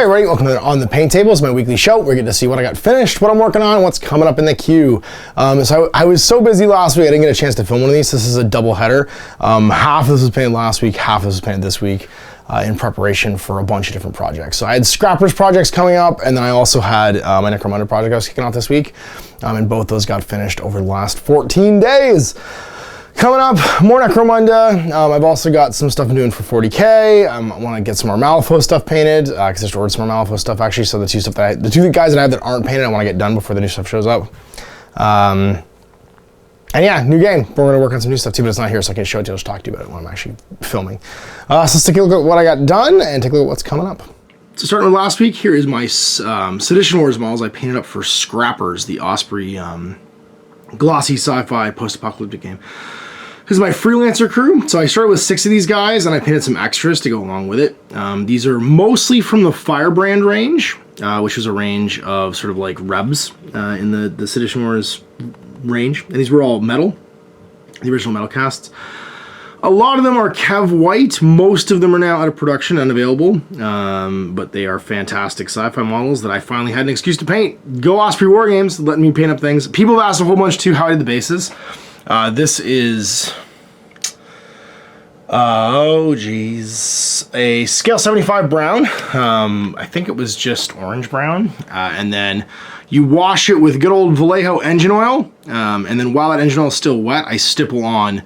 Hey everybody, welcome to On the Paint Table. It's my weekly show. We're getting to see what I got finished, what I'm working on, what's coming up in the queue. So I was so busy last week, I didn't get a chance to film one of these. This is a double header. Half of this was painted last week, half of this was painted this week in preparation for a bunch of different projects. So I had Scrappers projects coming up, and then I also had my Necromunda project I was kicking off this week. And both those got finished over the last 14 days. Coming up, more Necromunda. I've also got some stuff I'm doing for 40K. I want to get some more Malifaux stuff painted, because I just ordered some more Malifaux stuff actually. So the two guys that I have that aren't painted, I want to get done before the new stuff shows up. And yeah, new game. We're going to work on some new stuff too, but it's not here, so I can show it to you. I'll just talk to you about it when I'm actually filming. So let's take a look at what I got done and take a look at what's coming up. So starting with last week, here is my Sedition Wars models I painted up for Scrappers, the Osprey glossy sci-fi post-apocalyptic game. This is my freelancer crew. So I started with 6 of these guys and I painted some extras to go along with it. These are mostly from the Firebrand range, which is a range of sort of like Rebs in the Sedition Wars range. And these were all metal, the original metal casts. A lot of them are Kev White. Most of them are now out of production, unavailable. But they are fantastic sci-fi models that I finally had an excuse to paint. Go Osprey War Games, letting me paint up things. People have asked a whole bunch too how I did the bases. This is, oh geez, a scale 75 brown. I think it was just orange brown. And then you wash it with good old Vallejo engine oil. And then while that engine oil is still wet, I stipple on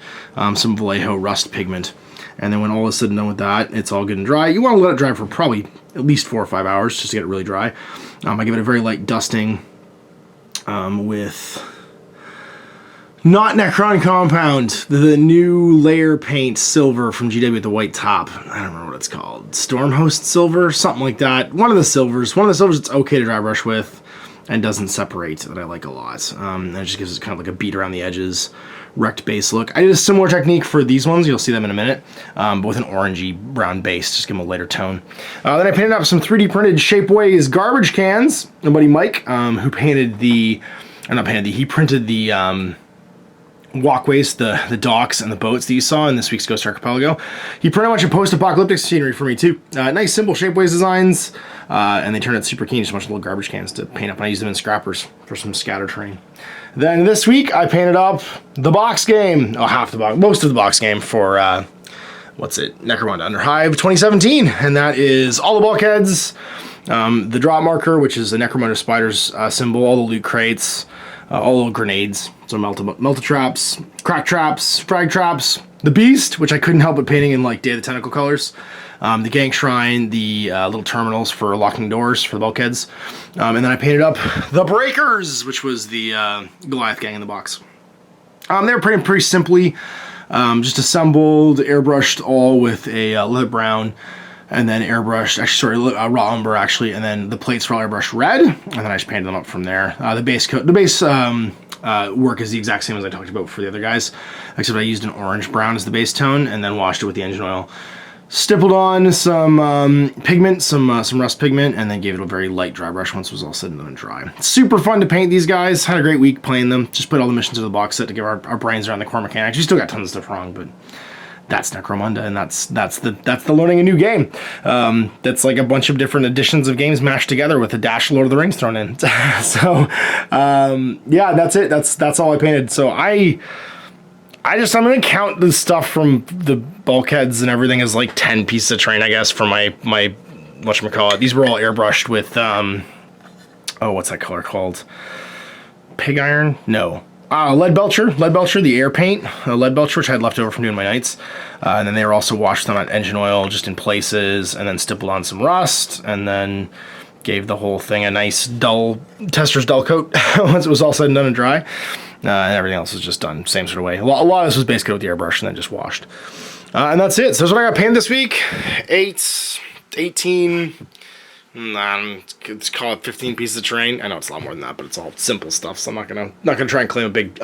some Vallejo rust pigment. And then when all is said and done with that, it's all good and dry. You want to let it dry for probably at least 4 or 5 hours just to get it really dry. I give it a very light dusting with not Necron Compound, the new layer paint silver from GW with the white top. I don't remember what it's called. Stormhost silver, something like that. One of the silvers it's okay to dry brush with and doesn't separate, that I like a lot. And it just gives it kind of like a beat around the edges, wrecked base look. I did a similar technique for these ones, you'll see them in a minute, but with an orangey brown base, just give them a lighter tone. Then I painted up some 3D printed Shapeways garbage cans. My buddy Mike, who painted he printed the walkways, the docks, and the boats that you saw in this week's Ghost Archipelago. He printed a bunch of post-apocalyptic scenery for me too. Nice simple Shapeways designs, and they turned out super keen, just a bunch of little garbage cans to paint up, and I used them in Scrappers for some scatter terrain. Then this week I painted up the box game, most of the box game for, Necromunda Under Hive 2017, and that is all the bulkheads, the drop marker, which is the Necromunda Spider's symbol, all the loot crates, all the grenades, so melta traps, crack traps, frag traps, the beast, which I couldn't help but painting in like Day of the Tentacle colors, the gang shrine, the little terminals for locking doors for the bulkheads, and then I painted up the breakers, which was the Goliath gang in the box. They were painted pretty simply, just assembled, airbrushed all with a leather brown, and then airbrushed, raw umber actually, and then the plates were all airbrushed red, and then I just painted them up from there. The base work is the exact same as I talked about for the other guys, except I used an orange brown as the base tone, and then washed it with the engine oil. Stippled on some pigment, some rust pigment, and then gave it a very light dry brush once it was all said and done and dry. Super fun to paint these guys. Had a great week playing them. Just put all the missions in the box set to give our brains around the core mechanics. We still got tons of stuff wrong, but that's Necromunda, and that's the learning a new game. That's like a bunch of different editions of games mashed together with a dash of Lord of the Rings thrown in. So yeah, that's it. That's all I painted. So I'm gonna count the stuff from the bulkheads and everything as like 10 pieces of terrain, I guess, for my whatchamacallit. These were all airbrushed with what's that color called? Pig iron? No. Lead Belcher, the air paint, Lead Belcher, which I had left over from doing my nights. And then they were also washed on engine oil just in places, and then stippled on some rust, and then gave the whole thing a nice tester's dull coat once it was all said and done and dry. And everything else was just done same sort of way. A lot of this was basically with the airbrush and then just washed. And that's it. So that's what I got painted this week. 18... let's call it 15 pieces of terrain. I know it's a lot more than that, but it's all simple stuff, so I'm not gonna try and claim a big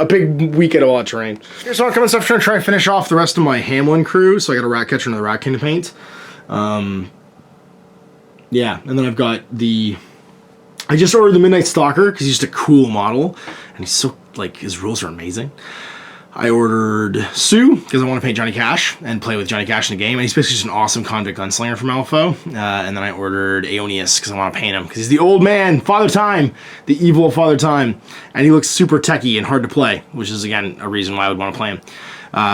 weekend of all that terrain. Here's some upcoming stuff. I'm trying to finish off the rest of my Hamlin crew. So I got a rat catcher and a rat king to paint. Yeah, and then I've got I just ordered the Midnight Stalker because he's just a cool model, and he's so, like, his rules are amazing. I ordered Sue, because I want to paint Johnny Cash and play with Johnny Cash in the game. And he's basically just an awesome convict gunslinger from Malifaux. And then I ordered Aeonius, because I want to paint him. Because he's the old man, Father Time, the evil Father Time. And he looks super techy and hard to play, which is, again, a reason why I would want to play him.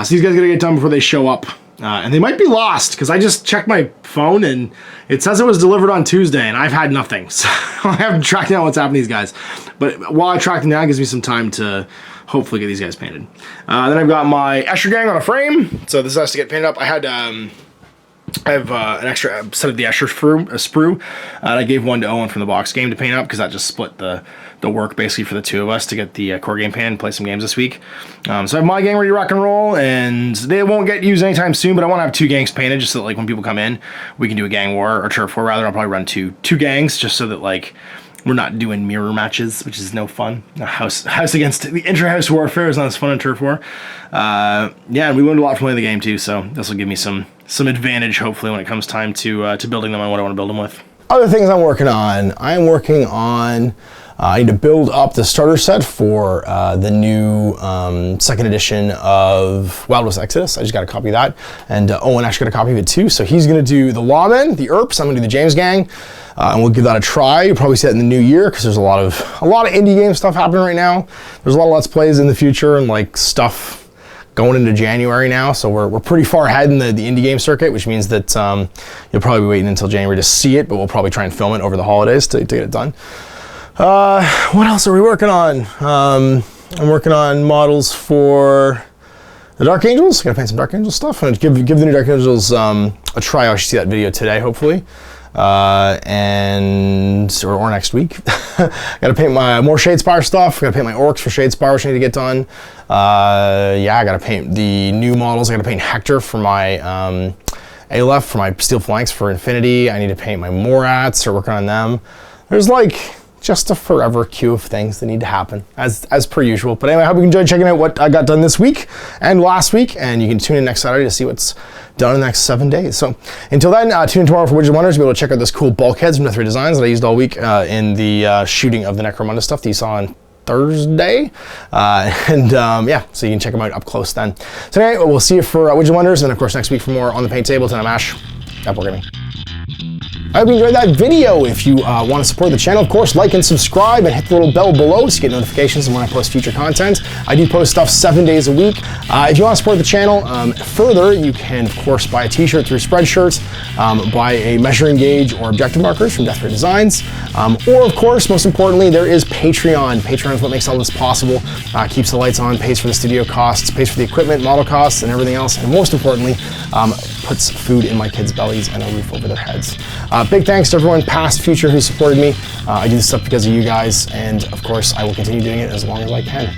So these guys got to get done before they show up. And they might be lost, because I just checked my phone, and it says it was delivered on Tuesday, and I've had nothing. So I haven't tracked down what's happening to these guys. But while I track them down, it gives me some time to hopefully get these guys painted. Then I've got my Escher gang on a frame, so this has to get painted up. I had I have an extra set of the Escher sprue, and I gave one to Owen from the box game to paint up, because that just split the work basically for the two of us to get the core game painted and play some games this week. So I have my gang ready to rock and roll, and they won't get used anytime soon, but I want to have 2 gangs painted just so that, like, when people come in, we can do a gang war, or turf war rather. I'll probably run two gangs just so that, like, we're not doing mirror matches, which is no fun. House against the intra-house warfare is not as fun in turf war. Yeah, and we learned a lot from playing the game too, so this will give me some advantage hopefully when it comes time to building them on what I want to build them with. Other things I'm working on. I need to build up the starter set for the new 2nd edition of Wild West Exodus. I just got a copy of that, and Owen actually got a copy of it too. So he's going to do the Lawmen, the Earps. I'm going to do the James Gang, and we'll give that a try. You'll probably see that in the new year, because there's a lot of indie game stuff happening right now. There's a lot of Let's Plays in the future and like stuff going into January now, so we're pretty far ahead in the indie game circuit, which means that you'll probably be waiting until January to see it, but we'll probably try and film it over the holidays to get it done. What else are we working on? I'm working on models for the Dark Angels. I gotta paint some Dark Angel stuff. I'm gonna give the new Dark Angels a try. I should see that video today, hopefully, or next week. Gotta paint my more Shadespire stuff. Gotta paint my orcs for Shadespire, which I need to get done. Yeah, I gotta paint the new models. I gotta paint Hector for my Aleph, for my Steel Flanks for Infinity. I need to paint my Morats. Start working on them. There's like just a forever queue of things that need to happen, as per usual. But anyway, I hope you enjoyed checking out what I got done this week and last week, and you can tune in next Saturday to see what's done in the next 7 days. So until then, tune in tomorrow for Widgets and Wonders. You'll be able to check out this cool bulkheads from Death Ray Designs that I used all week in the shooting of the Necromunda stuff that you saw on Thursday. Yeah, so you can check them out up close then. So anyway, we'll see you for Widgets and Wonders, and of course next week for more On the Paint Table. I'm Ash. Apple Gaming. I hope you enjoyed that video. If you want to support the channel, of course, like and subscribe and hit the little bell below to get notifications when I post future content. I do post stuff 7 days a week. If you want to support the channel further, you can, of course, buy a t-shirt through Spreadshirt, buy a measuring gauge or objective markers from Death Ray Designs, or, of course, most importantly, there is Patreon. Patreon is what makes all this possible, keeps the lights on, pays for the studio costs, pays for the equipment, model costs, and everything else, and most importantly, puts food in my kids' bellies and a roof over their heads. Big thanks to everyone, past, future, who supported me. I do this stuff because of you guys, and of course, I will continue doing it as long as I can.